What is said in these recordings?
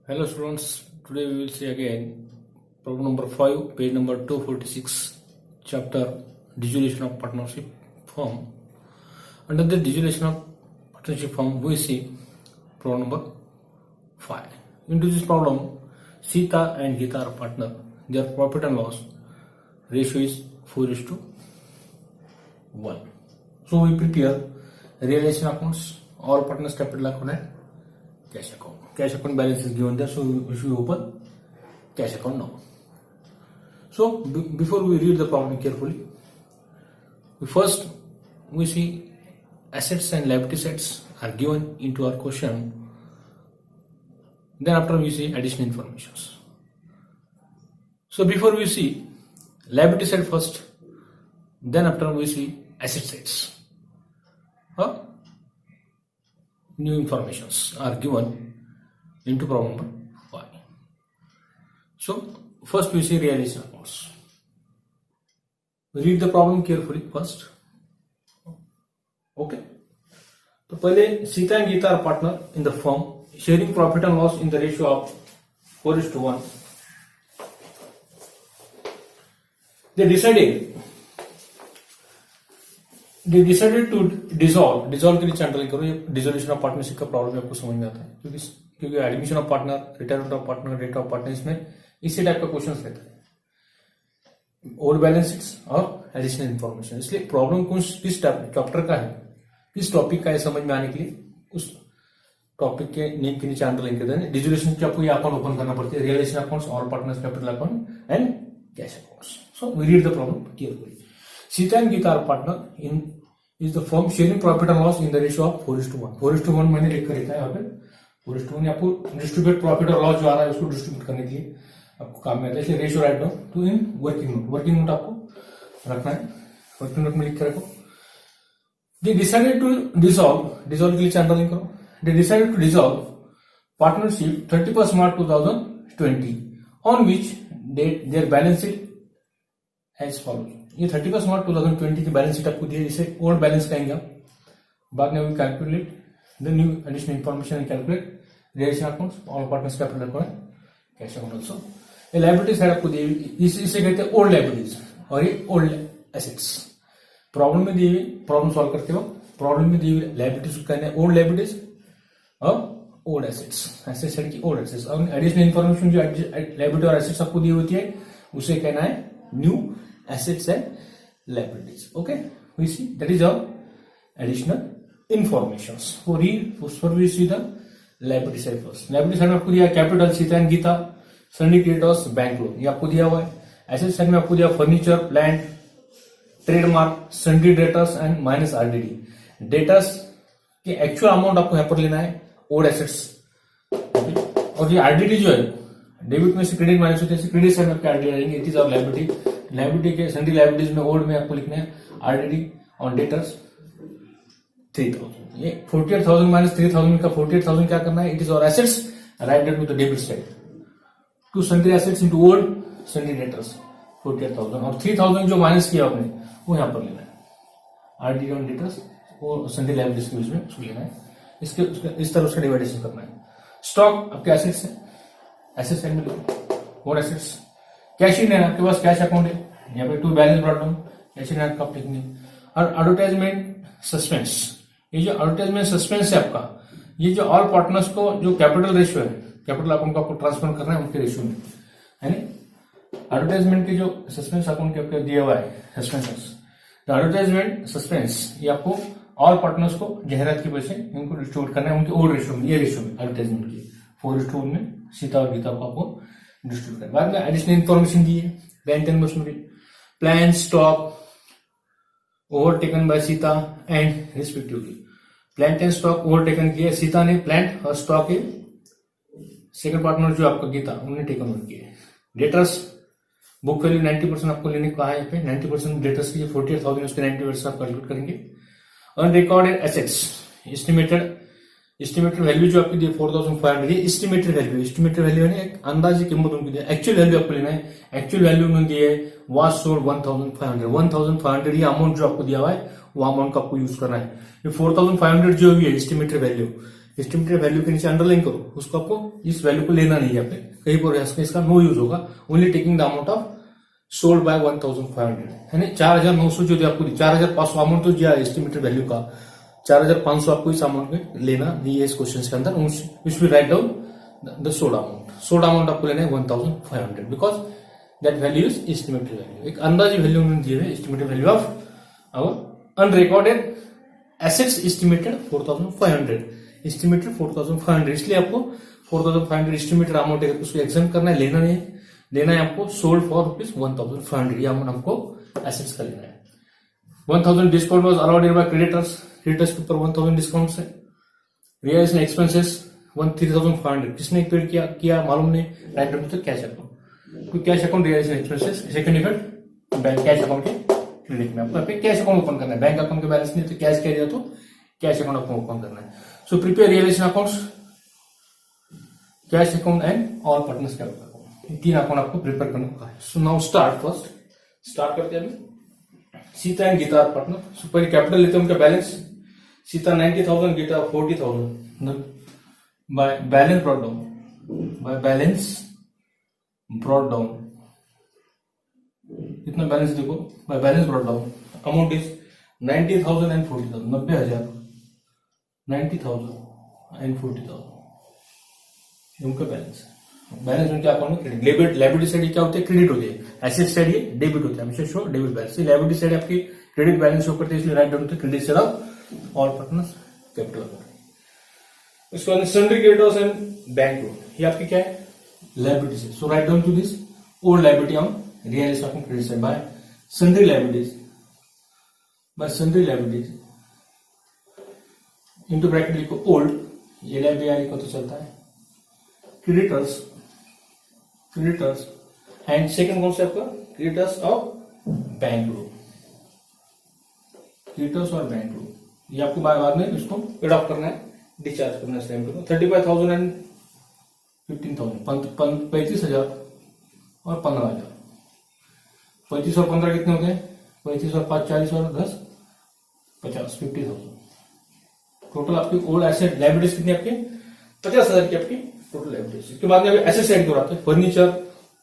Hello students, today we will see again problem number 5, page number 246, chapter dissolution of partnership form. Under the dissolution of partnership form, we see problem number 5. Into this problem, Sita and Geeta are partner. Their profit and loss ratio is 4:1. So we prepare realization accounts. All partners capital account and cash account. Cash account balance is given there, so we should open cash account now. So before we read the problem carefully, we see assets and liability sets are given into our question. Then after we see additional informations. So before we see liability set first, then after we see asset sets. New informations are given into problem number 5. So first we see realization accounts. Read the problem carefully first. Okay. So पहले Sita and Geeta are partner in the firm, sharing profit and loss in the ratio of 4:1. They decided to dissolve के लिए चैंडल करो. ये dissolution of partnership का problem आपको समझ में आता है क्योंकि admission of partner, retirement of partner, death of partner, इसमें इसी टाइप का क्वेश्चन रहता है, ओल्ड बैलेंस शीट्स और एडिशनल इंफॉर्मेशन. इसलिए प्रॉब्लम किस चैप्टर का है, किस टॉपिक का है, समझ में आने के लिए उस टॉपिक के नेम के नीचे अंडरलाइन कर देना. डिसोल्यूशन के आपको ये अकाउंट ओपन करना पड़ता है, realisation accounts, all partners capital account and cash accounts. So we read the problem carefully. Sita and Geeta are partner is the firm sharing profit and loss in the ratio of 4:1. 4:1 मैंने लिख कर रखा है यहाँ पे. 4:1 आपको distribute profit और loss जो आ रहा है उसको डिस्ट्रीब्यूट करने के लिए आपको काम में आता है. इसलिए ratio write down to in working note. Working note आपको रखना है, वर्किंग नोट में लिख कर रखो. दे डिसाइडेड टू डिसॉल्व के लिए अंडरलाइन करो. They decided to dissolve partnership 31 March 2020 on which their balance sheet as follows. ये 31 मार्च 2020 की बैलेंस शीट आपको दी है, इसे ओल्ड बैलेंस कहेंगे आप. बाद में we calculate the new additional information and calculate relation accounts, all partners capital account, cash account also. ये लायबिलिटी साइड आपको दी हुई, इसे कहते हैं ओल्ड लायबिलिटीज और ये ओल्ड एसेट्स. प्रॉब्लम में दी हुई, प्रॉब्लम सॉल्व करते हो, प्रॉब्लम में दी हुई लायबिलिटीज कहते हैं ओल्ड लायबिलिटीज और ओल्ड एसेट्स. एसेट साइड की ओल्ड एसेट्स और एडिशनल इंफॉर्मेशन जो लायबिलिटी और एसेट्स आपको दी होती है उसे कहना है new assets and liabilities. Okay, we see that is our additional informations. For we see the liability side first. Liability side में आपको दिया capital Sita and Gita, sundry creditors, bank loan, ये आपको दिया हुआ है. एसेट साइड में आपको दिया furniture, plant, trademark, Sunny debtors and minus RDD. Debtors के एक्चुअल अमाउंट आपको यहाँ पर लेना है, ओल्ड एसेट्स. और ये आरडीडी जो है डेबिट में से क्रेडिट माइनस होते हैं, क्रेडिट साइड में आपके आरडीडी आएंगे. It is our liability. Liability के सन्डी लायबिलिटीज में ओल्ड में आपको लिखना है आरडीडी ऑन डेटर्स 3000. ये 48,000 माइनस 3,000 का 48,000 क्या करना है, it is our assets write to the debit side to sundry assets into old sundry debtors 48,000 और 3,000 जो माइनस किया आपने वो यहां पर लेना है आरडीडी ऑन डेटर्स और सन्डी लायबिलिटीज के बीच में उसको लेना है. इस तरह उसका डिवाइडेशन करना है. स्टॉक आपके एसेट्स है, एसेट साइड में और एसेट्स. कैश इन है आपके पास, कैश अकाउंट है, यहाँ पे to balance brought down, cash in आपका टेक्निक. और एडवर्टाइजमेंट सस्पेंस, ये जो एडवर्टाइजमेंट सस्पेंस है आपका, ये जो ऑल पार्टनर्स को जो कैपिटल रेशियो है, कैपिटल अकाउंट को आपको ट्रांसफर करना है उनके रेशियो में, है ना. एडवर्टाइजमेंट के जो सस्पेंस अकाउंट के आपको दिया हुआ है सस्पेंस, तो एडवर्टाइजमेंट सस्पेंस ये आपको ऑल पार्टनर्स को जाहिरात की वजह से इनको डिस्ट्रीब्यूट करना है उनके ओल्ड रेशियो में, ये रेशियो में एडवर्टाइजमेंट की 4:1 में सीता और गीता को आपको डिस्ट्रीब्यूट करना. बाद में एडिशनल इंफॉर्मेशन दी है, plant and machinery, plant stock overtaken by Sita and respectively. Plant and stock overtaken किया सीता ने, प्लांट और स्टॉक है सेकंड पार्टनर जो आपका गीता उन्होंने टेकन ओवर किए. डेटर्स बुक वैल्यू 90% आपको लेने को कहा है, पे 90% डेटर्स की 48,000 उसके 90% आप कैलकुलेट करेंगे. अनरिकॉर्डेड एसेट्स एस्टिमेटेड वैल्यू जो आपकी दी 4,500, ये एस्टिमेटेड वैल्यू है एक अंदाजी कीमत उनकी दी. एक्चुअल वैल्यू आपको लेना है, एक्चुअल वैल्यू उन्होंने दी है वाज सोल्ड 1,500. ये अमाउंट जो आपको दिया हुआ है वो अमाउंट को आपको यूज करना है. ये 4,500 जो हुई है एस्टिमेटेड वैल्यू, एस्टिमेटेड वैल्यू के नीचे अंडरलाइन करो, उसको आपको इस वैल्यू को लेना नहीं है, आपने कहीं पर इसका नो यूज होगा, only taking the amount of sold by 1500 है ना। 4900 जो आपको 4500 अमाउंट तो दिया एस्टिमेटेड वैल्यू का, 4500 आपको इस अमाउंट में लेना नहीं है इस क्वेश्चन के अंदर, which will write down the sold amount आपको लेना है 1500 because that value is estimated value. एक अंदाजी वैल्यू उन्होंने दिए है, estimated value of our unrecorded assets estimated 4500, estimated 4500, इसलिए आपको 4500 एस्टिमेटेड अमाउंट है, उसको एग्जाम करना है, लेना नहीं है, लेना है आपको सोल्ड फॉर ₹1500, ये अमाउंट हमको एसेट्स का लेना है। 1000 discount was allotted by creditors, creditors के ऊपर 1000 डिस्काउंट है। रियलाइजेशन एक्सपेंसेस 3500, किसने पेड किया मालूम नहीं, write down to cash account, तो cash account realisation expenses. Second effect bank cash account के क्रेडिट में आपको कैश अकाउंट ओपन करना है, बैंक अकाउंट के बैलेंस नहीं तो कैश कह दिया तो कैश अकाउंट आपको ओपन करना है। So prepare realisation accounts, cash account and all partners के अकाउंट, 3 अकाउंट आपको प्रिपेयर करने का है। सो नाउ स्टार्ट करते हैं अभी। Sita and Gita partner, so पहले कैपिटल लेते हैं उनका balance, Sita 90,000, Gita 40,000, by balance brought down, कितना बैलेंस देखो, by balance brought down amount is 90,000 and 40,000, 90,000, 90,000 and 40,000 उनका बैलेंस उनके अकाउंट में क्रेडिट। लायबिलिटी साइड क्या होती है, क्रेडिट होती है, एसेट साइड ये डेबिट होता है, हमेशा show debit balance. Liability side आपकी क्रेडिट बैलेंस शो करते हैं, इसलिए write down to credit side of all partners capital account. उसके बाद sundry creditors and bank loan, ये आपकी क्या है, liability side. So write down to this old liability on realisation account credit side by sundry liabilities, into bracket लिखो old, ये liability को तो चलता है, क्रेडिटर्स एंड सेकंड कौन सा आपका creditors of bank loan, creditors और बैंक लोन, ये आपको बाद में इसको पेड ऑफ करना है, डिस्चार्ज करना है टाइम पे। 35,000 एंड 15,000, 35,000 और 15,000, 35 और 15 कितने होते हैं, 35 और 5 40 और 10 50, 50,000 टोटल आपकी ओल्ड एसेट लायबिलिटीज कितनी आपकी 50,000 की आपकी टोटल लायबिलिटीज। इसके बाद में एसेट साइड को आते हैं, furniture,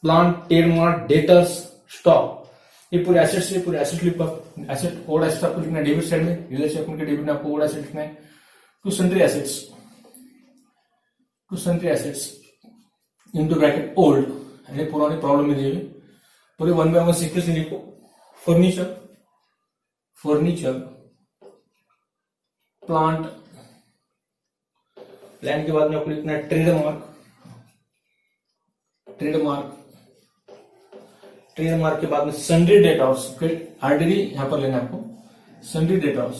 plant, trademark, debtors, stock, ये पूरे एसेट्स है, पूरे एसेट लिख पर एसेट ओल्ड एसेट आपको लिखना है डेबिट साइड में, रियलाइजेशन अकाउंट के डेबिट में आपको ओल्ड एसेट लिखना है। To sundry assets into bracket old, ये पुरानी प्रॉब्लम में दिए हुए पूरे 1 by 1 सीक्वेंस लिखो। फर्नीचर, प्लांट के बाद में आपको लिखना है ट्रेडमार्क के बाद में सन्ड्री डेटर्स, आरडीडी यहां पर लेना है आपको, सन्ड्री डेटर्स,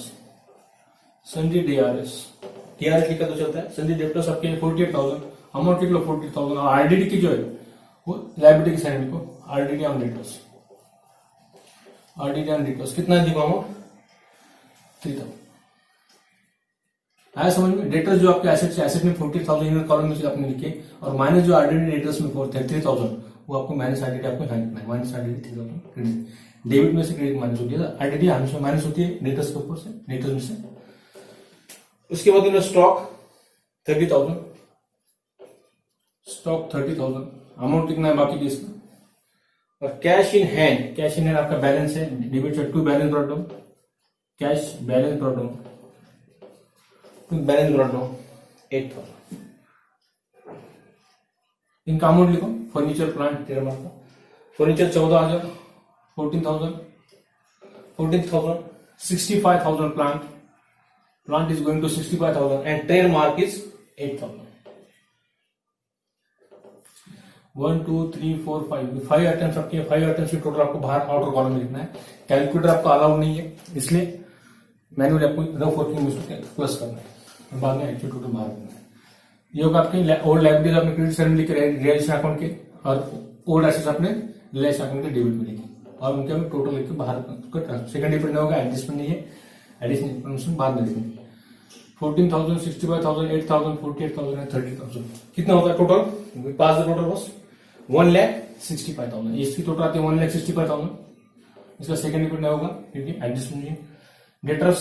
सन्ड्री डीआरएस लिखा तो चलता है, सन्ड्री डेटर्स आपके 48,000 अमाउंट लिख लो 40,000, और आरडीडी की जो है वो लायबिलिटी की साइड लिखो, आरडीडी ऑन डेटर्स कितना दिखो अमाउंट 3,000। आया समझ में, डेटर्स जो आपके एसेट में 40,000 इनर कॉलम में आपने लिखे, और माइनस जो आरडीडी डेटर्स में 3,000 वो आपको माइनस आरडीडी आपको यहाँ लिखना है, माइनस आरडीडी 3,000 क्रेडिट, डेबिट में से क्रेडिट माइनस होती है, आरडीडी हमेशा माइनस होती है डेटर्स के ऊपर से, डेटर्स में से। उसके बाद स्टॉक 30,000, अमाउंट कितना है बाकी की इसका, और कैश इन हैंड आपका बैलेंस है, debit side to balance brought down, cash balance brought down 8,000। इनका अमाउंट लिखो, फर्नीचर, प्लांट, ट्रेडमार्क का furniture 14,000, 14,000, 65,000 plant is going to 65,000 and trademark is 8,000। 1 2 3 4 5 items आपके, 5 आइटम्स की टोटल आपको बाहर आउटर कॉलम में लिखना है। कैलकुलेटर आपको अलाउड नहीं है, इसलिए मैनुअली आपको रफ वर्किंग में प्लस करना है, बाद में एक्चुअल टोटल बाहर करना है। ये होगा आपकी ओल्ड लायबिलिटीज आपने क्रेडिट साइड में लिखे, रियलाइजेशन अकाउंट के, और ओल्ड एसेट्स आपने रियलाइजेशन अकाउंट के डेबिट में लिखे, और उनके हमें टोटल लिख के बाहर सेकंड डिपेंड होगा, एडजस्टमेंट नहीं है, एडिशनल इन्फॉर्मेशन बाद में लिखेंगे। 14,000, 65,000, 8,000, 48,000 एंड 30,000 कितना होता है टोटल, पास द टोटल बस 1,65,000, इसकी टोटल आती है 1,65,000, इसका सेकंड डिपेंड होगा क्योंकि एडजस्टमेंट नहीं है। डेटर्स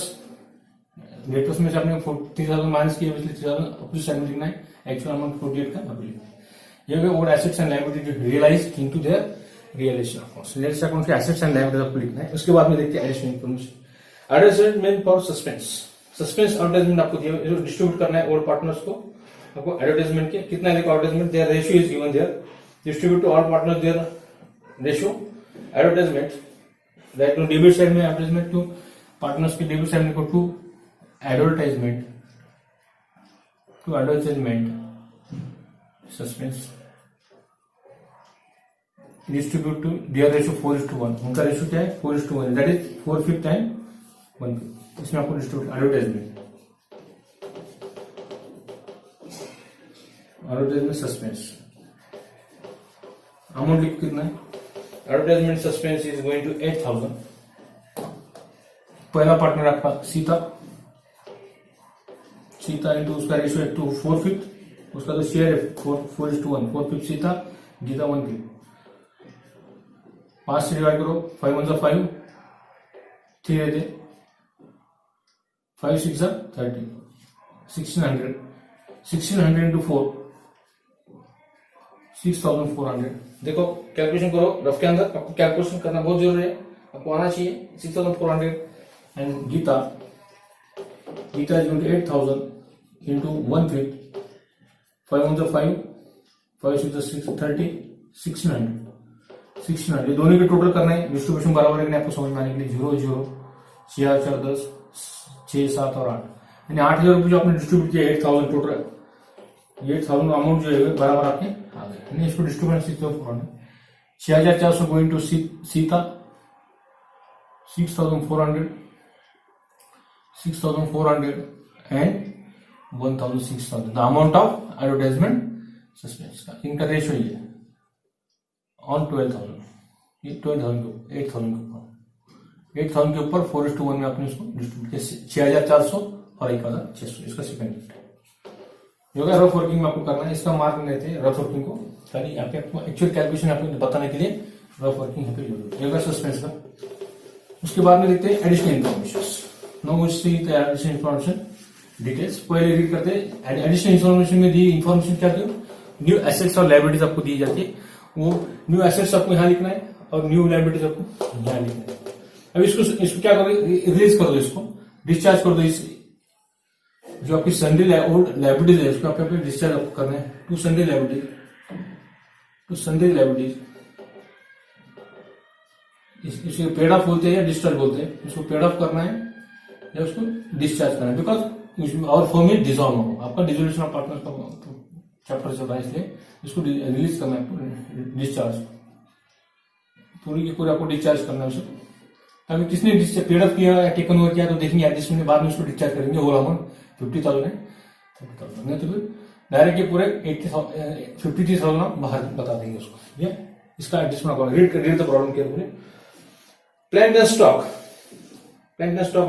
डेटर्स में से आपने 30,000 माइनस किया, इसलिए 30,000 अपोजिट साइड में लिखना है, एक्चुअल अमाउंट 48 का अभी लिखना है। ये हो गया old assets and liability realise into their realisation accounts. Realisation account के एसेट्स एंड लायबिलिटी आपको लिखना है। उसके बाद में देखते हैं additional information. Advertisement for suspense. Suspense advertisement आपको दिया, डिस्ट्रीब्यूट करना है ओल्ड पार्टनर्स को। आपको एडवर्टाइजमेंट के कितना देखो advertisement, their ratio is given there, distribute to all partners their ratio. Advertisement write to debit side में एडवर्टाइजमेंट टू पार्टनर्स के डेबिट साइड में to advertisement suspense distribute to their ratio 4:1। उनका ratio क्या है 4:1, that is 4/5 time 1/5। इसमें आपको distribute advertisement suspense amount लिख कितना है, advertisement suspense is going to 8,000। पहला पार्टनर आपका सीता इंटू उसका रेशियो है 4/5, उसका तो शेयर है 4:1, 4/5 सीता, गीता 1/5। 5 से डिवाइड करो, 5 1 जा 5, 3 रहते, 5 6 जा 30, 1600 इंटू 4 6,400। देखो कैलकुलेशन करो रफ के अंदर, आपको कैलकुलेशन करना बहुत जरूरी है, आपको आना चाहिए। 6,400 एंड गीता इज 8,000 इंटू 1/5, 5 1 जा 5, 5 6 जा 6, 30, 1600। ये दोनों के टोटल करना है, डिस्ट्रीब्यूशन बराबर है आपको समझ में आने के लिए। 0 0 6 4 10 6 7 और 8, यानी 8,000 रुपये जो आपने डिस्ट्रीब्यूट किया 8,000 टोटल, 8,000 अमाउंट जो है बराबर आपके आ गए, यानी इसको distribution 6,400 going to Sita 6,400 and 1,600 the amount of advertisement suspense का। इनका रेशियो ये है ऑन 12,000, ये 12,000 के 8,000 के ऊपर 4:1 में आपने इसको डिस्ट्रीब्यूट किया 6,400 और 1,600। इसका सेकंड योगा रफ वर्किंग में आपको करना है, इसका मार्क नहीं थे रफ वर्किंग को, खाली आपको एक्चुअल कैलकुलेशन आपको बताने के लिए रफ वर्किंग यहाँ पे जरूरी है। योगा सस्पेंस का। उसके बाद में देखते हैं additional information. No additional information details पहले रीड करते हैं। एडिशनल इन्फॉर्मेशन में दी इन्फॉर्मेशन क्या थी, न्यू एसेट्स और लायबिलिटीज आपको दी जाती है। वो न्यू एसेट्स आपको यहाँ लिखना है और न्यू लायबिलिटीज आपको यहाँ लिखना है। अब इसको क्या करो, रिलीज कर दो, इसको डिस्चार्ज कर दो। इस जो आपकी सन्डे लायबिलिटीज है उसको आपको डिस्चार्ज आपको करना है टू सन्डे लायबिलिटीज। इसको पेड ऑफ बोलते हैं या डिस्चार्ज बोलते हैं, इसको पेड ऑफ करना है या उसको डिस्चार्ज करना है, बिकॉज और फॉर्म में डिसॉल्व हो आपका डिसोल्यूशन ऑफ पार्टनर्स का चैप्टर चल रहा है, इसलिए इसको रिलीज करना है आपको, डिस्चार्ज पूरी की पूरी आपको डिस्चार्ज करना है उसको। अगर किसने पेड ऑफ किया या टेकन ओवर किया तो देखेंगे एडजस्टमेंट के बाद में उसको डिस्चार्ज करेंगे। होल अमाउंट 50,000 है, 30,000 नहीं तो फिर डायरेक्ट ये पूरे 53,000 बाहर बता देंगे उसको। ये इसका adjustment read the problem carefully. Plant and stock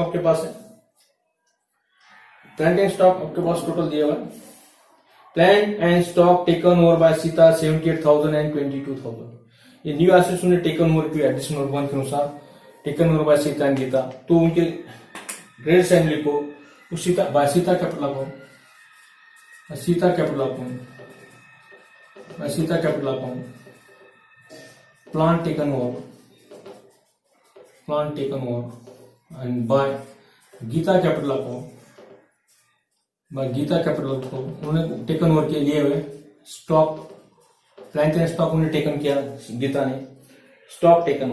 आपके पास है, प्लांट एंड स्टॉक आपके पास टोटल दिया हुआ है। Plant and stock taken over by Sita 78,000 and 22,000। ये न्यू एसेट्स उन्हें टेकन ओवर किया एडिशन नंबर 1 के अनुसार, taken over by Sita and Gita. तो उनके ग्रेड साइन लिखो, Sita by Sita capital account, Sita capital account, plant taken over and by Gita capital account, उन्होंने taken over के लिए हुए स्टॉक, प्लांट एंड स्टॉक उन्हें टेकन किया गीता ने, stock taken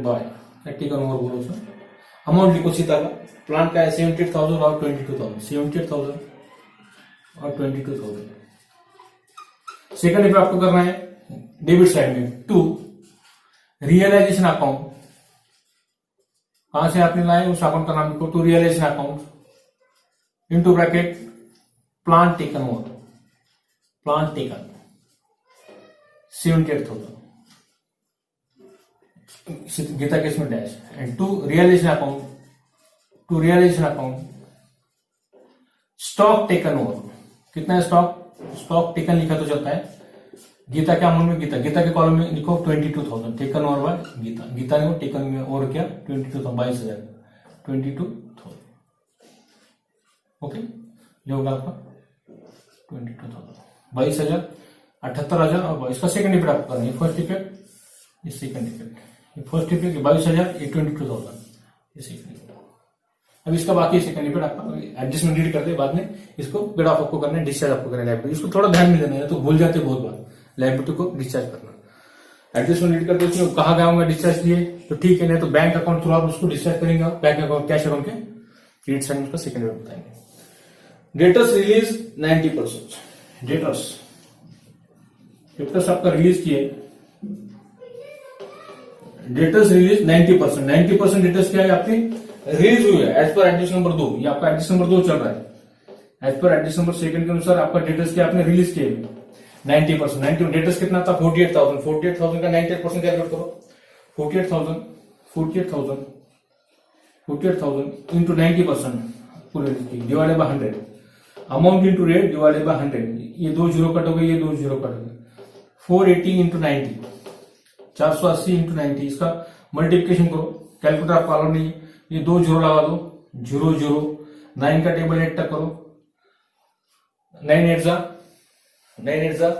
by taken over बोलो उसमें। अमाउंट लिखो सीता का, प्लांट का है 78,000 और 22,000, 78,000 और 22,000। सेकंड पे आपको करना है डेबिट साइड में टू रियलाइजेशन अकाउंट। कहां से आपने लाए उस अकाउंट का नाम लिखो, to realisation account into bracket plant taken 78,000 गीता केस में dash and to realisation account stock taken over. कितना है स्टॉक टेकन लिखा तो चलता है, गीता के अमाउंट में गीता के कॉलम में लिखो 22,000 टेकन ओवर बाय गीता ने वो टेकन ओवर किया 22,000 22,000 22,000। ओके, ये होगा आपका 22,000, 22,000, 78,000 और इसका सेकंड इफेक्ट आपको करना है। फर्स्ट इफेक्ट, ये सेकंड इफेक्ट, ये फर्स्ट इफेक्ट 22,000, ये 22,000, ये सेकंड इफेक्ट। अब इसका बाकी सेकंड इफेक्ट आपका एडजस्टमेंट रीड करते बाद में इसको पेड ऑफ आपको करना है, डिस्चार्ज आपको करना है लाइबिलिटी। इसको थोड़ा ध्यान में देना है, तो भूल जाते बहुत बार लाइबिलिटी को डिस्चार्ज करना। एडजस्टमेंट रीड करते उसमें कहा गया होगा डिस्चार्ज लिए तो ठीक है, नहीं तो बैंक अकाउंट थ्रू आप उसको डिस्चार्ज करेंगे, बैंक अकाउंट कैश अकाउंट के क्रेडिट साइड उसका सेकंड इफेक्ट बताएंगे। डेटर्स रिलीज 90%, डेटर्स आपका रिलीज किए, डेटर्स रिलीज 90%, 90% डेटर्स क्या है आपकी रिलीज हुई है एज पर एडिशन नंबर 2। ये आपका एडिशन नंबर 2 चल रहा है। As per addition number second के अनुसार आपका डेटर्स क्या आपने रिलीज किए 90%। 90 डेटर्स कितना था 48,000, 48,000 का 98% कैलकुलेट करो। 48,000 into 90% divided by 100, amount into rate divided by 100, ये 2 जीरो कट हो गए, ये 2 जीरो कट हो गए। 480 इंटू 90, 480 इंटू 90, इसका मल्टीप्लिकेशन करो, कैलकुलेटर आप अलाउ नहीं, ये 2 जीरो लगा दो, 0 0, 9 का टेबल 8 तक करो, 9 8 जा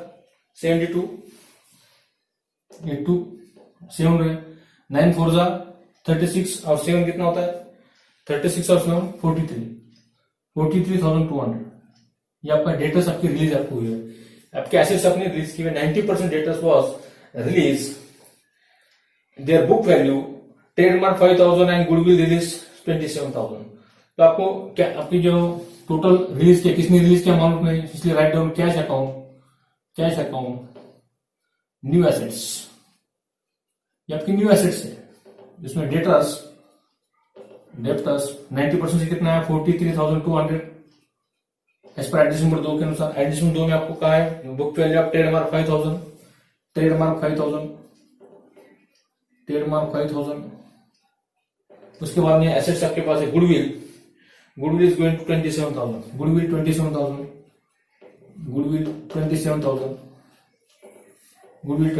72, ये 2 7 रहे, 9 4 जा 36 और 7 कितना होता है 36 और 7 43,200। ये आपका डेटर्स आपकी रिलीज आपको हुई है, आपके एसेट्स आपने रिलीज किए 90% debtors was release, their book value trademark 5,000 and goodwill release 27,000। तो आपको क्या आपकी जो टोटल रिलीज किया किसने रिलीज किया अमाउंट में, इसलिए write down cash account new assets, ये आपकी न्यू एसेट्स है जिसमें डेटर्स 90% से कितना है 43,200 एज पर एडिशन नंबर 2 के अनुसार। एडिशन 2 में आपको कहा है बुक वैल्यू ऑफ ट्रेडमार्क 5,000, उसके बाद में एसेट्स आपके पास है goodwill is going to 27,000, goodwill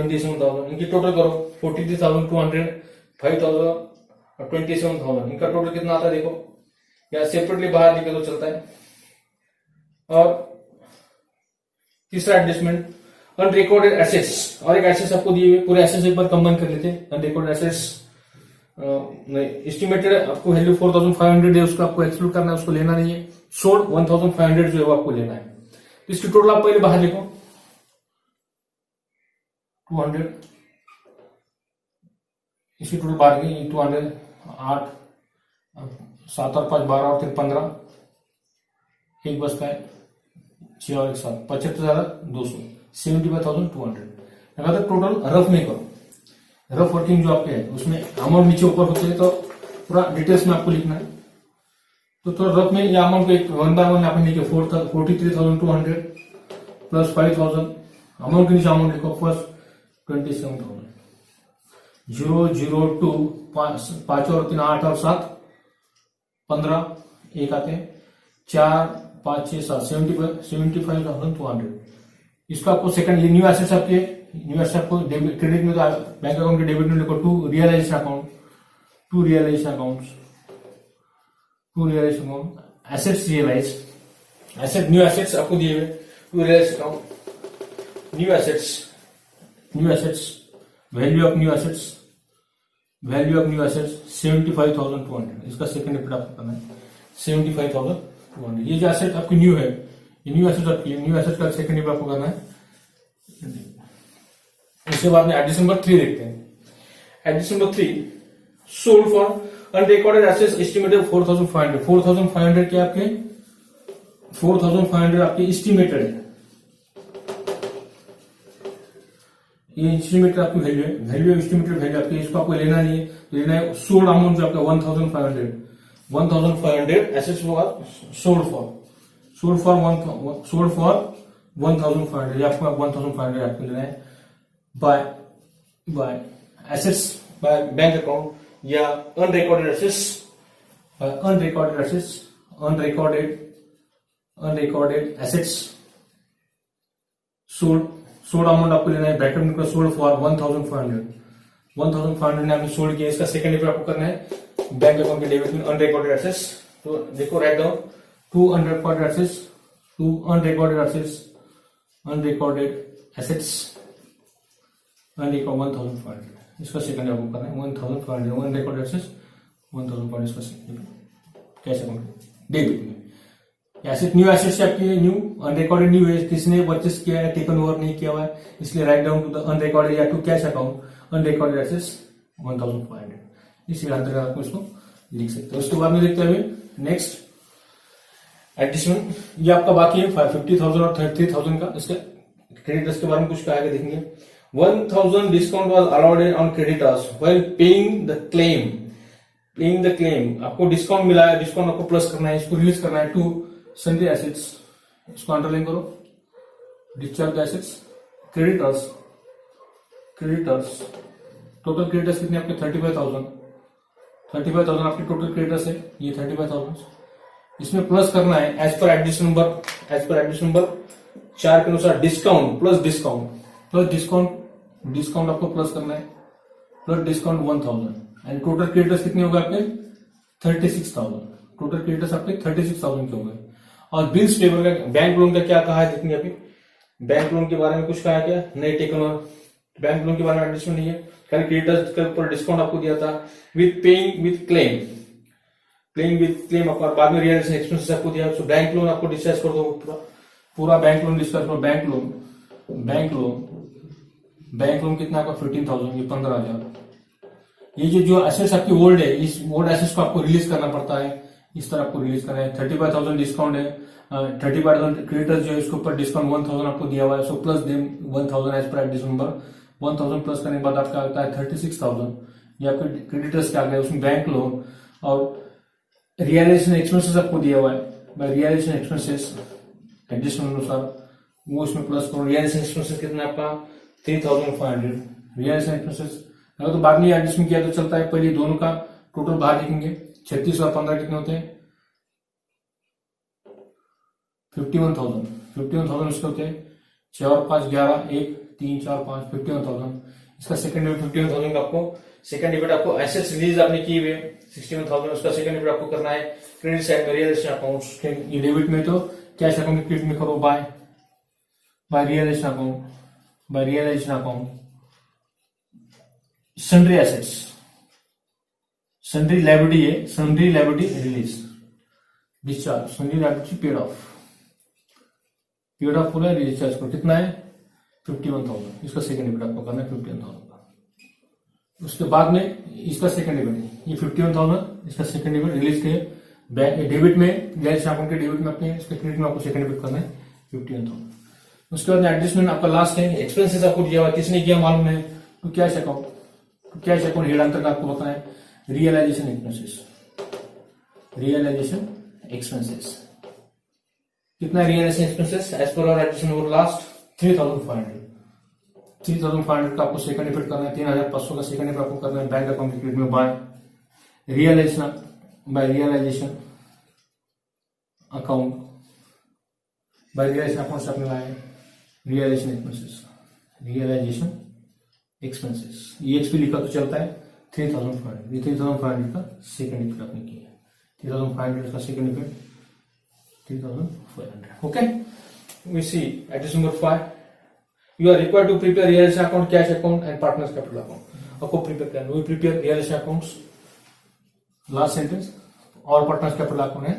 27,000, इनकी टोटल करो 43,200, 5,000 और 27,000, इनका टोटल कितना आता है देखो, या सेपरेटली बाहर निकल तो चलता है। और तीसरा एडजस्टमेंट अनरिकॉर्डेड एसेट्स, और एक एसेट्स आपको दिए हुए, पूरे एसेट्स एक बार कंबाइन कर लेते हैं। अनरिकॉर्डेड एसेट्स एस्टिमेटेड आपको वैल्यू 4,500 है, उसको आपको एक्सक्लूड करना है, उसको लेना नहीं है। सोल्ड 1,500 जो है वो आपको लेना है। इसकी टोटल आप पहले बाहर लिखो 200, इसकी टोटल बाहर गई 200, 8 7 और 5 12 और 3 15, एक बस का है 6 और 1 7, 75,200, 75,200। अगर टोटल रफ में करो, रफ वर्किंग जो आपके है उसमें अमाउंट नीचे ऊपर होते हैं, तो पूरा डिटेल्स में आपको लिखना है। तो थोड़ा रफ में यह अमाउंट को एक 1 बाय 1 आपने लिखे 43,200 प्लस 5,000, अमाउंट के नीचे अमाउंट लिखो फर्स्ट 27,000, 0 0 2 5 और 3 8 और 7 15, एक आते हैं 4 5 6 7 75,200। इसका आपको सेकंड, ये न्यू एसेट्स आपके, न्यू एसेट्स आपको क्रेडिट में तो बैंक अकाउंट के डेबिट में लिखो to realisation account, assets realise, asset new assets आपको दिए हुए to realise account, new assets value of new assets 75,200, इसका सेकंड इफेक्ट आपको करना है 75,200। ये जो एसेट आपकी न्यू है, ये न्यू एसेट आपकी, न्यू एसेट का सेकंड इफेक्ट आपको करना है। इसके बाद में एडिशन नंबर 3 देखते हैं। Addition number 3 sold for unrecorded assets estimated 4,500, 4,500 के आपके 4,500 आपके एस्टिमेटेड है, ये एस्टिमेटेड आपकी वैल्यू है, वैल्यू एस्टिमेटेड वैल्यू आपकी, इसको आपको लेना नहीं है, लेना है सोल्ड अमाउंट जो आपका 1,500 एसेट्स होगा सोल्ड फॉर 1,500, ये आपको 1,500 आपको लेना है by assets, by bank account या अनरिकॉर्डेड एसेट्स सोल्ड अमाउंट आपको लेना है, ब्रैकेट में सोल्ड फॉर 1,500, 1500 ने आपने सोल्ड किया, इसका सेकंड डेबिट आपको करना है बैंक अकाउंट के डेबिट में अनरिकॉर्डेड एसेट्स। तो देखो write down to unrecorded assets, to unrecorded assets, unrecorded assets, unrecorded 1500, इसका सेकंड आपको करना है 1500 अनरिकॉर्डेड एसेट्स 1500 इसका सेकंड कैश अकाउंट डेबिट में। एसेट न्यू एसेट्स आपकी न्यू अनरिकॉर्डेड न्यू है, किसने परचेस किया है, टेकन ओवर नहीं किया हुआ है, इसलिए write down to the unrecorded या to cash account unrecorded assets 1500, इसी अंतर्गत आपको इसको लिख सकते हो। उसके बाद में देखते हैं नेक्स्ट एडिशमेंट, ये आपका बाकी है 50,000 और 30,000 का। इसके क्रेडिटर्स के बारे में कुछ कहा है देखेंगे। 1,000 discount was allowed on creditors while paying the claim, paying the claim आपको डिस्काउंट मिला है, डिस्काउंट आपको प्लस करना है, इसको रिलीज करना है टू सन्ड्री एसेट्स, इसको अंडरलाइन करो, discharge assets, creditors, creditors total creditors कितने आपके 35,000 आपके टोटल क्रेडिटर्स है, ये 35,000, इसमें प्लस करना है as per addition number, as per addition number 4 के अनुसार discount plus discount plus discount, discount आपको प्लस करना है plus discount 1,000 and total creditors कितने हो गए आपके 36,000, टोटल क्रेडिटर्स आपके 36,000 के हो गए। और बिल्स पेपर का बैंक लोन का क्या कहा है देखेंगे अभी, बैंक लोन के बारे में कुछ कहा है क्या नहीं, टेकन ओवर बैंक लोन के बारे में एडजस्टमेंट नहीं है, खाली क्रेडिटर्स के ऊपर डिस्काउंट आपको दिया था with paying with claim, paying with claim आपको बाद में रियलाइजेशन एक्सपेंसेस आपको दिया, सो बैंक लोन आपको डिस्चार्ज कर दो पूरा बैंक लोन डिस्चार्ज करो, bank loan, bank loan, bank loan कितना आपका 15,000, ये 15,000। ये जो एसेट्स आपकी ओल्ड है, इस ओल्ड एसेट्स को आपको रिलीज करना पड़ता है, इस तरह आपको रिलीज करना है। 35,000 डिस्काउंट है, 35,000 क्रेडिटर्स जो है इसके ऊपर डिस्काउंट 1,000 आपको दिया हुआ है, so plus them 1,000 as per addition number, 1,000 plus करने के बाद आपका आता है 36,000, ये आपके क्रेडिटर्स क्या आ गया, उसमें बैंक लोन और रियलाइजेशन एक्सपेंसेस आपको दिया हुआ है, बाय रियलाइजेशन एक्सपेंसेस एडजस्टमेंट अनुसार वो इसमें प्लस करो। रियलाइजेशन एक्सपेंसेस कितना आपका 3,500, रियलाइजेशन एक्सपेंसेस अगर तो बाद में एडजस्टमेंट किया तो चलता है, पहले दोनों का टोटल बाहर लिखेंगे, 36 और 15 कितने होते हैं 51,000, 51,000 इसके होते हैं 6 और 5 11 1 3 4 5 51,000, इसका सेकंड डेबिट 51,000 का आपको सेकंड डेबिट आपको एसेट्स रिलीज आपने की हुई 61,000, उसका सेकंड डेबिट आपको करना है क्रेडिट साइड में रियलाइजेशन अकाउंट, ये डेबिट में तो कैश अकाउंट क्रेडिट में करो by realisation account, by realisation account. Sundry assets, sundry liability है, sundry liability release discharge, sundry liability paid off, paid off बोला डिस्चार्ज को कितना है 51,000, इसका सेकंड डेबिट आपको करना है 51,000 का। उसके बाद में इसका सेकंड डेबिट ये 51,000, इसका सेकंड डेबिट रिलीज के बैंक डेबिट में रियलाइजेशन अकाउंट के डेबिट में अपने इसके क्रेडिट में आपको सेकंड डेबिट करना है 51,000। उसके बाद एडजस्टमेंट आपका लास्ट है, एक्सपेंसेस आपको दिया हुआ किसने किया मालूम है, तो cash account, cash account head अंतर आपको बताना है रियलाइजेशन एक्सपेंसेस, रियलाइजेशन एक्सपेंसेस कितना रियलाइजेशन एक्सपेंसेस एज पर और एडिशन ओवर लास्ट 3,500, 3,500 का आपको सेकंड इफेक्ट करना है, 3,500 का सेकंड इफेक्ट आपको करना है बैंक अकाउंट क्रेडिट में by realisation, by realisation account, by realisation account से आपने लाए रियलाइजेशन एक्सपेंसेस, रियलाइजेशन एक्सपेंसेस, ये एक्सपी लिखा तो चलता है 3,500, ये 3,500 का सेकंड इफेक्ट आपने किया, 3,500 का second effect 3,500। Okay, we see addition number 5. You are required to prepare realization account, cash account, and partners capital account. आपको prepare करना है, we prepare realization accounts. Last sentence, all partners capital account है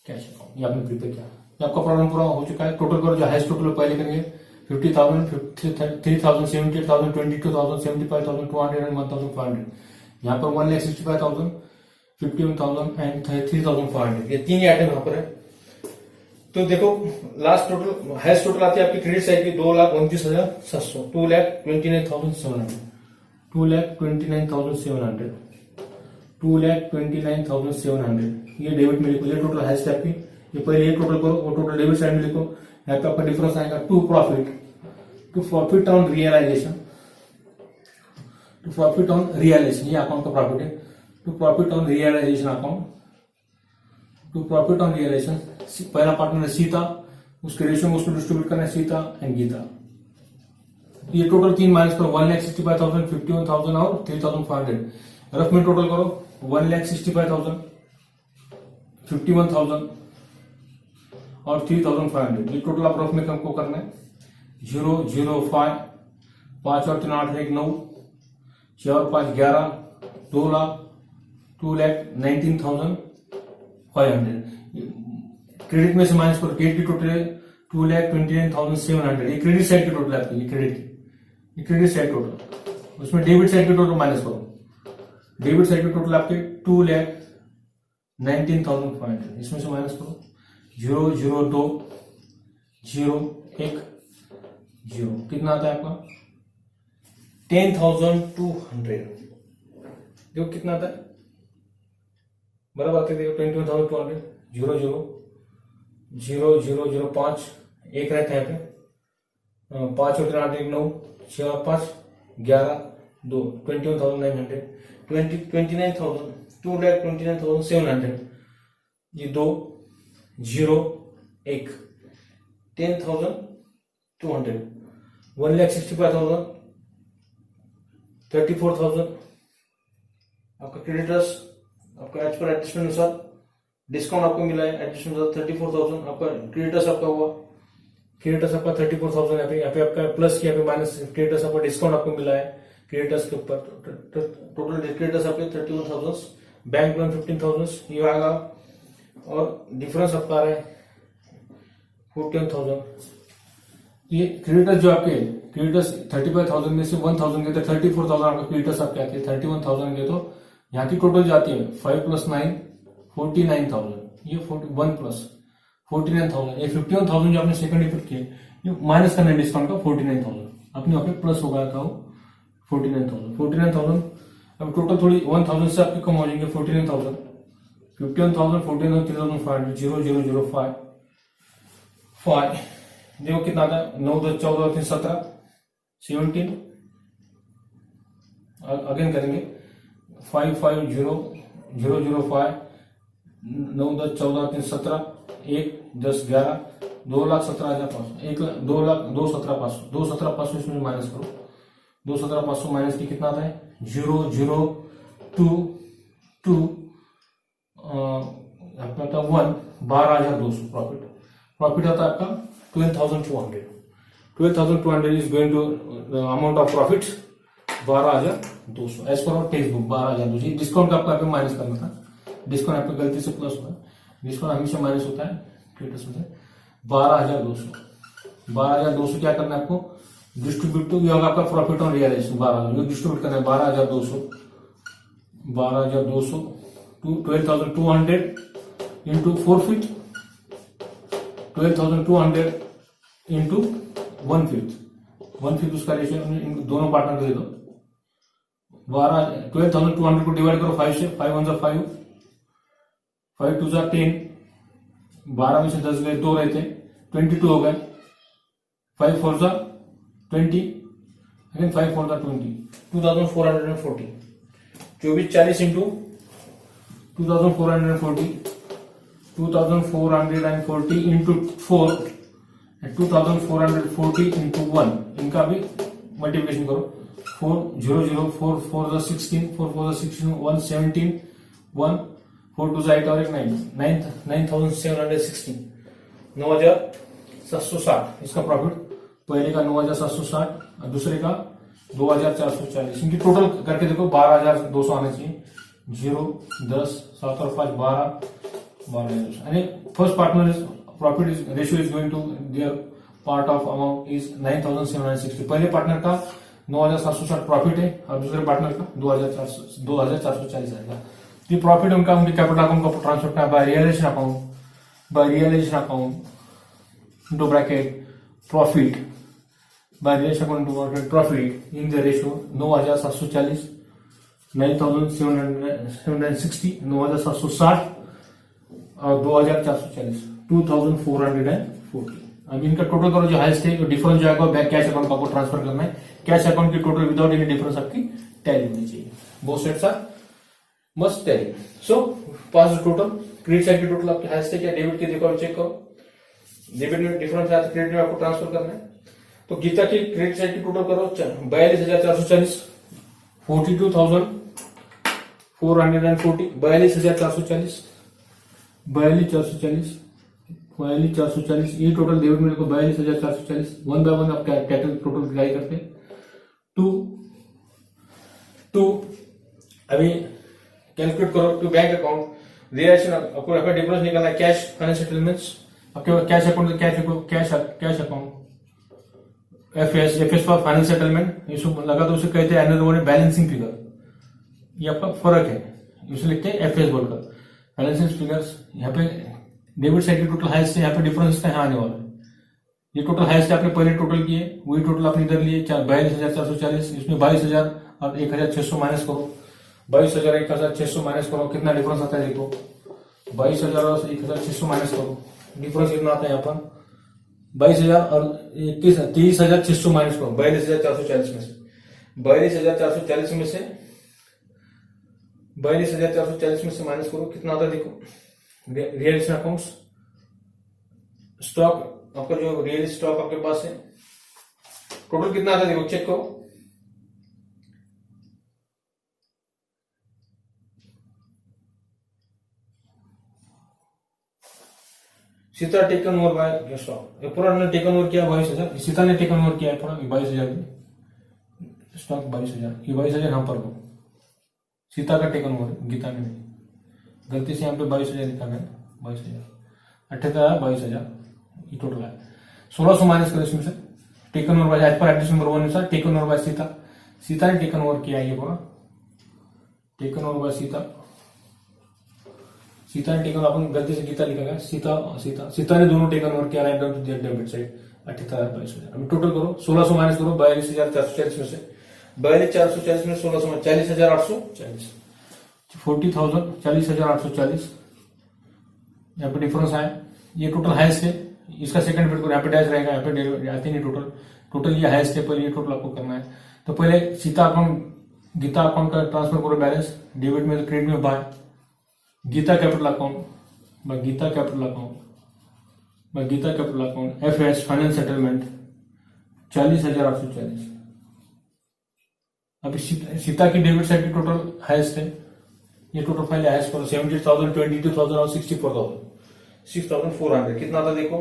cash account. ये आपने prepare किया, ये आपका problem पूरा हो चुका है। टोटल करो जो हाईएस्ट टोटल पहले करेंगे 50,000, 3,000, 78,000, 22,000, 75,000, 200 and 1,500। यहाँ पर 1,65,000, 51,000 एंड 3,500, ये तीन ही आइटम यहाँ पर है। तो देखो लास्ट टोटल हाईएस्ट टोटल आती है आपकी क्रेडिट साइड की 2,29,700, 2,29,700, 2,29,700, 2,29,700, ये डेबिट में लिखो, ये टोटल हाईएस्ट है आपकी, ये पहले ये टोटल करो और टोटल डेबिट साइड में लिखो, यहाँ पे आपका डिफरेंस आएगा to profit on realisation, to profit on realisation, ये अकाउंट का प्रॉफिट है, to profit on realisation account, to profit on realisation. पहला पार्टनर है सीता, उसके रेशियो में उसको डिस्ट्रीब्यूट करना है सीता एंड गीता, ये टोटल 3 माइनस करो, 1,65,000, 51,000 और 3,500। रफ में टोटल करो, 1,65,000, 51,000 और 3,500। ये टोटल आप रफ में हमको करना है। 0, 0, 5, 5 और 3 8 1 9, 6 और 5 11, 2,19,500। क्रेडिट में से माइनस करो, क्रेडिट की टोटल है 2,29,700। ये क्रेडिट साइड की टोटल आपकी, ये क्रेडिट की, ये क्रेडिट साइड टोटल। उसमें डेबिट साइड की टोटल माइनस करो, डेबिट साइड की टोटल आपके 2,19,500। इसमें से माइनस करो 0, 0, 2, 0, 1, 0। कितना आता है आपका 10,200। देखो कितना आता है, बराबर आते देखो 21,200। 0, 0, 0, 0, 0, 5 1 रहता है यहाँ पे, 5 और 3 8 1 9, 6 और 5 11, 2, 21,900, 29,000, 2,29,700। ये 2, 0, 1, 10,200, 1,65,000, 34,000। आपका क्रेडिटर्स आपका एज पर एडजस्टमेंट अनुसार डिस्काउंट आपको मिला है, एडजस्टमेंट 34,000। आपका क्रेडिटर्स आपका हुआ, क्रेडिटर्स आपका 34,000। यहाँ पे आपका प्लस किया, यहाँ पे माइनस क्रेडिटर्स आपका डिस्काउंट आपको मिला है क्रेडिटर्स के ऊपर। टोटल क्रेडिटर्स आपके 31,000, बैंक लोन 15,000 ये आएगा, और डिफरेंस आपका आ रहा है 14,000। ये क्रेडिटर्स जो आपके क्रेडिटर्स 35,000 में से 1,000 गए तो 34,000 आपका क्रेडिटर्स आपके आते हैं, 31,000 गए तो यहाँ की टोटल जाती है 5 + 9 49,000। ये 1 + 49,000। ये 51,000 जो आपने सेकंड इफेक्ट किए, ये माइनस करना है डिस्काउंट का 49,000। अपने वहां पे प्लस हो गया था वो 49,000। अब टोटल थोड़ी 1,000 से आपके कम हो जाएंगे 49,000, 51,000, 49,000, 3,500, 0, 0, 0, 5। देखो कितना आता है, 9, 10, 14, 3, 17, 17। अगेन करेंगे 5, 5, 0, 0, 0, 5, 9, 10, 14, 3, 17, 1, 10, 11, 2,17,500, 2,17,500, 2,17,500 इसमें माइनस करो, 2,17,500 माइनस की कितना आता है 0, 0, 2, 2 आपका आता 1, 12,200। प्रॉफिट आता है आपका 12,200। 12,200 is going to amount of profit 12,200 as per our textbook 12,200। Discount आपको यहाँ पे माइनस करना था, डिस्काउंट आपको गलती से प्लस हुआ है, डिस्काउंट हमेशा माइनस होता है क्रेडिटर्स में। 12,200, 12,200 क्या करना है आपको, डिस्ट्रीब्यूट टू, ये होगा आपका प्रॉफिट ऑन रियलाइजेशन 12,000, डिस्ट्रीब्यूट करना है 12,200, 12,200 12,200 into 4 feet, 12,200 into 1 feet, 1 feet उसका रेशियो दोनों पार्टनर को दे दो। 12,200 को डिवाइड करो 5 से, 5 1 5, 5 2 10, 12 में से 10 गए, 2 रहते 22 हो गए, 5 4 20, अगेन 5 4 20, 2,440, 24 40 इंटू 2,440, 2,440 इंटू 4, 2,440 इंटू 1, इनका भी मल्टीप्लिकेशन करो। 4 0 0 4 4 16, 4 4 16, 1 17, 1 4 2 8 और 9 9,760, 9,760 इसका प्रॉफिट। पहले का 9,760 और दूसरे का 2,440। इनकी टोटल करके देखो 12,200 आना चाहिए। 0 10 7 और 5 12, 12,200। यानी first partner profit ratio is going to their part of amount is 9,760। पहले पार्टनर का 9,760 प्रॉफिट है और दूसरे पार्टनर का 2,440 आएगा। ये प्रॉफिट उनका उनके कैपिटल अकाउंट को ट्रांसफर करना by realisation account into bracket profit by relation account to bracket profit in the ratio 9,740, 9,760, 9,760 और 2,440, 2,440। अब इनका टोटल करो जो हाईएस्ट है, जो डिफरेंस जो आएगा बैंक कैश अकाउंट आपको ट्रांसफर करना है। कैश अकाउंट की टोटल विदाउट एनी डिफरेंस आपकी टैली होनी चाहिए। Both sides are must tally. So pass the total, credit side की टोटल आपकी हाईएस्ट है क्या, डेबिट की देखो चेक करो। डेबिट में डिफरेंस है तो क्रेडिट में आपको ट्रांसफर करना है। तो गीता की क्रेडिट साइड की टोटल करो 42,440, 42,440, 42,440, 42,440, ये टोटल डेबिट मेरे को 42,440। वन बाय वन आप कैपिटल टोटल ट्राई करते टू अभी कैलकुलेट करो टू बैंक अकाउंट रिएक्शन। आपको डिफरेंस निकालना है कैश फाइनेंस सेटलमेंट्स। आपके पास cash account cash account FS for finance settlement इसको लगा तो उसे कहते हैं एनुअल बैलेंसिंग फिगर। ये आपका फर्क है, इसे लिखते हैं एफएस बोलकर बैलेंसिंग फिगर्स। यहाँ पे डेबिट साइड की टोटल हाइस्ट से यहाँ पे डिफरेंस इसका यहाँ आने वाला है। ये टोटल हाइस्ट आपने पहले टोटल किए, वही टोटल आपने इधर लिए 42,440, इसमें 22,000 और 1,600 माइनस करो। 22,000 1,600 माइनस करो, कितना डिफरेंस आता है देखो। 22,000 और 1,600 माइनस करो, डिफरेंस कितना आता है यहाँ पर 22,000 और 23,600 माइनस करो 42,440 में से। 42,440 में से 42,440 में से माइनस करो, कितना आता है देखो। रियल अकाउंट्स स्टॉक, आपका जो रियल स्टॉक आपके पास है टोटल कितना आता है देखो, चेक करो। Sita taken over bye stock, पूरा ने टेकन ओवर किया 22,000, सीता ने टेकन ओवर किया है पूरा 22,000 स्टॉक 22,000, ये 22,000 यहाँ पर लो। सीता का टेकन ओवर, गीता ने नहीं, गलती से यहाँ पे 22,000 लिखा है, 22,000 78,000 22,000 ये टोटल है। 1,600 माइनस करो इसमें से taken over by as per addition number 1 अनुसार टेकन ओवर बाय सीता ने टेकन ओवर किया ये पूरा, टेकन ओवर बाय सीता ने टेकन, अपन गलती से गीता लिखा गया, सीता ने दोनों टेकन ओवर किया write down to debit side 78,000 22,000। अभी टोटल करो 1,600 माइनस करो 42,440 में से, 42,440 में 1,600 में 40,840, 40,000 40,840 यहाँ पे डिफरेंस आया। ये टोटल हाइस्ट है, इसका सेकंड बिट को यहाँ पे डैश रहेगा, यहाँ पे आते नहीं टोटल ये हाइस्ट है, पहले ये टोटल आपको करना है। तो पहले सीता अकाउंट गीता अकाउंट का ट्रांसफर करो बैलेंस, डेबिट में क्रेडिट में by Gita capital account by Gita capital account FS finance settlement 40,840। अभी सीता की डेबिट साइड की टोटल हाइस्ट है, ये टोटल फाइल हाइस्ट करो 70,000 22,000 और 64,000 6,400, कितना था देखो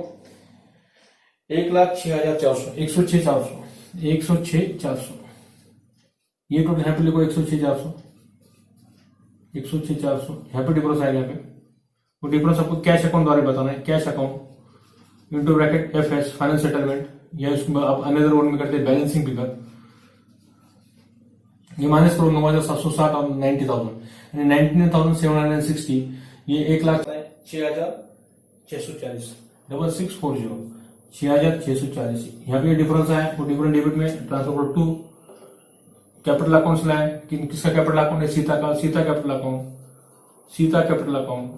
1,06,400 106,400 ये टोटल यहाँ पे लिखो 106,400 यहाँ पे डिफरेंस आएगा। यहाँ पे वो डिफरेंस आपको कैश अकाउंट द्वारा बताना है, cash account into bracket FS finance settlement, या इसको आप अनदर वर्ड में करते हैं बैलेंसिंग फिगर। ये माइनस करो 9,760 और 90,000 यानी 19,760, ये 1,06,640 6640 6,640 यहाँ पे डिफरेंस आया। वो डिफरेंट डेबिट में ट्रांसफर करो टू कैपिटल अकाउंट लाए, किसका कैपिटल अकाउंट है सीता का, Sita capital account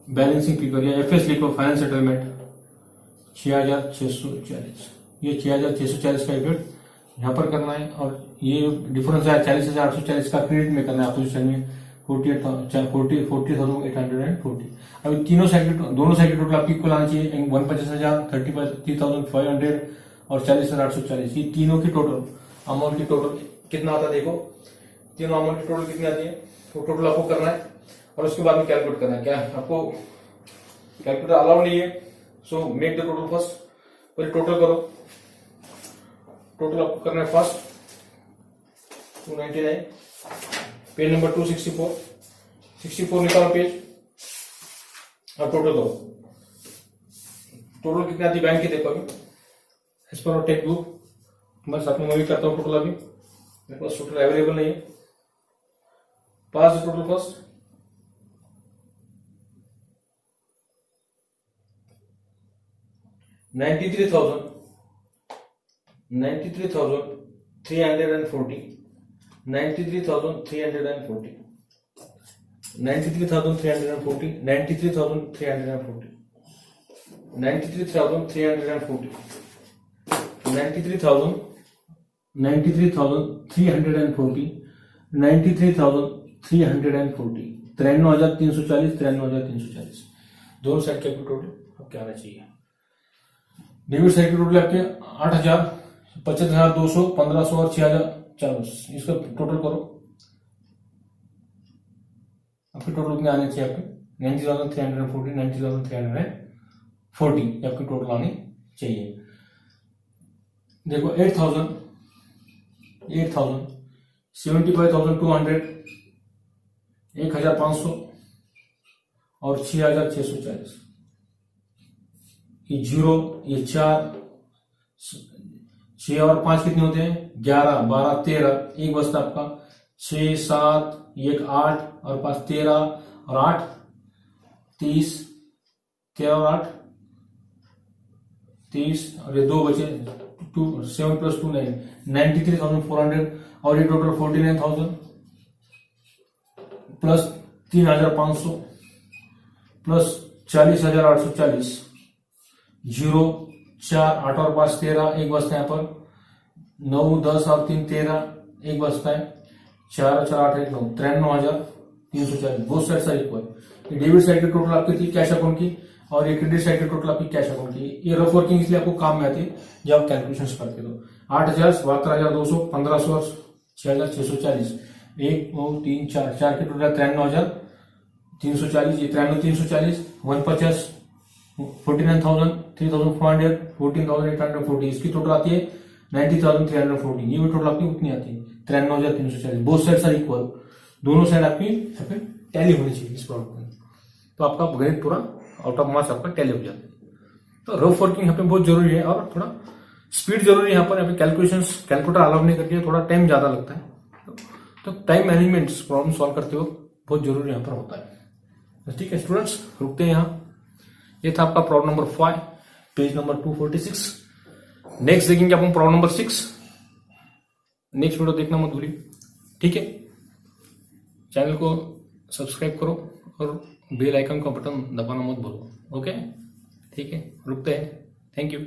balancing figure या एफएस लिखो फाइनेंस सेटलमेंट 6,640, ये 6,640 का इफेक्ट यहाँ पर करना है। और ये डिफरेंस है 40,840 का क्रेडिट में करना है अपोजिशन में 40,840। अभी दोनों साइड टोटल आपकी इक्वल आना चाहिए 1,50,000 30,500 और 40,840, ये तीनों की टोटल अमाउंट की टोटल कितना आता है देखो। तीनों अमाउंट की टोटल कितनी आती है वो टोटल आपको करना है और उसके बाद में कैलकुलेट करना है। क्या आपको कैलकुलेटर अलाउ नहीं है, so make the total first, पहले टोटल करो। टोटल आपको करना है फर्स्ट 299, पेज नंबर 264 निकालो पेज और टोटल करो। टोटल कितनी आती है बैंक की देखो अभी एज पर टेक बुक, बस अपने मैं भी करता हूँ टोटल। अभी मेरे पास टोटल अवेलेबल नहीं है, पास टोटल फर्स्ट 93,340 93,340 93,340 93,340 93,340 93,340 93,340 93,340 दोनों साइड का टोटल अब क्या आना चाहिए। डेबिट साइड की टोटल आपके 8,000, 25,200, 1,500 और 6,040। इसका टोटल करो, आपके टोटल कितने आने चाहिए? आपके 90,340, 90,340 आपकी टोटल आनी चाहिए। देखो 8,000, 75,200, 1,500 और 6,640। ये 0, ये 4, 6 और 5 कितने होते हैं? 11, 12, 13, एक बचता आपका 6, 7, 1, 8 और 5, 13 और 8, 30, 13 और 8, 30 और ये 2 बचे 7 + 2 9, 93,400 और ये टोटल 49,000 प्लस 3,500 प्लस 40,840, 0, 4, 8 और 5 13, एक बचता है यहाँ पर 9, 10 और 3 13, एक बचता है 4 और 4 8 1 9, 93,340। Both sides are equal. ये डेबिट साइड की टोटल आपकी थी कैश अकाउंट की, और ये क्रेडिट साइड की टोटल आपकी कैश अकाउंट की। ये रफ वर्किंग इसलिए आपको काम में आती है जब आप कैलकुलेशन करते हो। 8,000, 72,200, 1,500 और 6,640, 1 2 3 4 4 की टोटल 93,340, ये 93,340, 150, 49,000, 3,400, 14,840, इसकी टोटल आती है 90,340। ये भी टोटल आपकी उतनी आती है 93,340। बोथ साइड्स आर इक्वल, दोनों साइड आपकी यहाँ पे टैली होनी चाहिए इस प्रॉब्लम में, तो आपका गणित पूरा आउट ऑफ मार्क्स आपका टैली हो जाता है। तो रफ वर्किंग यहाँ पे बहुत जरूरी है और थोड़ा स्पीड जरूरी है। यहाँ पर कैलकुलेशंस कैलकुलेटर अलाउ नहीं करके थोड़ा टाइम ज्यादा लगता है, तो टाइम मैनेजमेंट प्रॉब्लम सॉल्व करते वक्त बहुत जरूरी यहाँ पर होता है। ठीक है स्टूडेंट्स, रुकते हैं यहाँ। ये था आपका problem number 5, page number 246। Next देखेंगे अपन प्रॉब्लम नंबर 6। नेक्स्ट वीडियो देखना मत भूलिए, ठीक है। चैनल को सब्सक्राइब करो और बेल आइकन का बटन दबाना मत भूलो, ओके। ठीक है, रुकते हैं। Thank you.